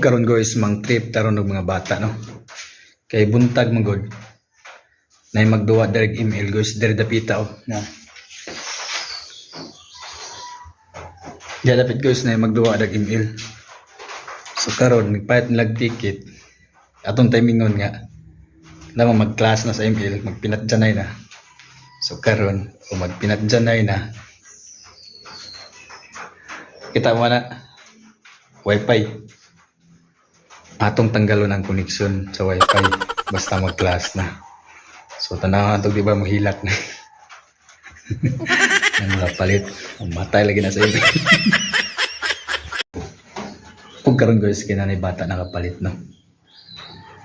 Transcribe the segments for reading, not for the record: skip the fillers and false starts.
Og karon guys, mang trip taron og mga bata no. Kay buntag man gud. Nay magduwa direct email guys, dire dapita oh. Na. Diya dapat guys nay magduwa direct email. So karon nagpayat nilag ticket. Atong timingon nga. Lamang mag-class na sa email, magpinatjanay na. So karon o magpinatjanay na. Kita mo na wifi. Atong tanggalon ang connection sa wifi basta mag-class na. So tanaw atong di ba mahilat na. Ang palit, matay lagi na sa email. Ug karon guys kinanay bata nakapalit no.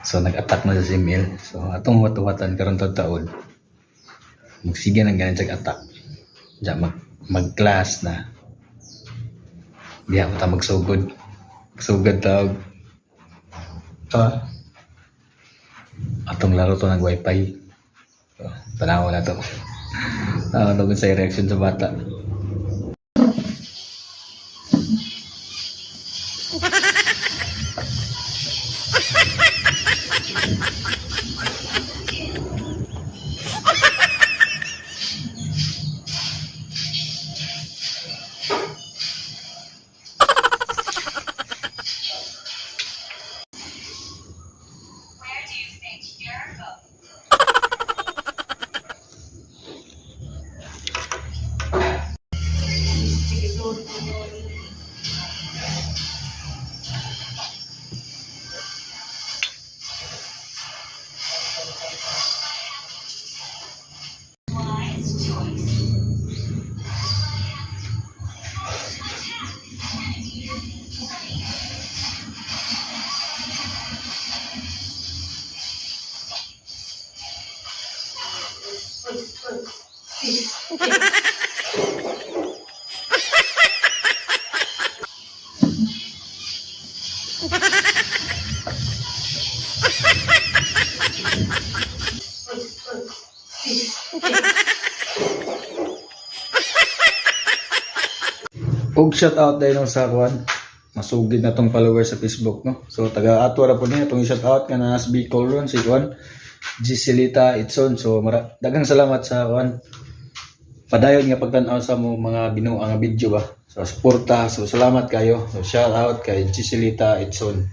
So nag-attack na sa email. So atong watuwatan karon taon. Magsige nang ganan sa attack. Diya mag-class na. Diya mo ta magsugod. Magsugod tawag. Atong laro to ng wifi. So, tanawa na to. Tawag sa reaction sa bata. Og shout out dahil sa kuan. Masugid na tong followers sa Facebook no. So taga ato ra po niya tong shout out kana nas Bicol ron si kuan Giselita Itson. So daghang salamat sa kuan. Padayon nga pagtan-aw sa mo mga binuang nga video ba. So suporta. So salamat kayo. So shout out kay Giselita Itson.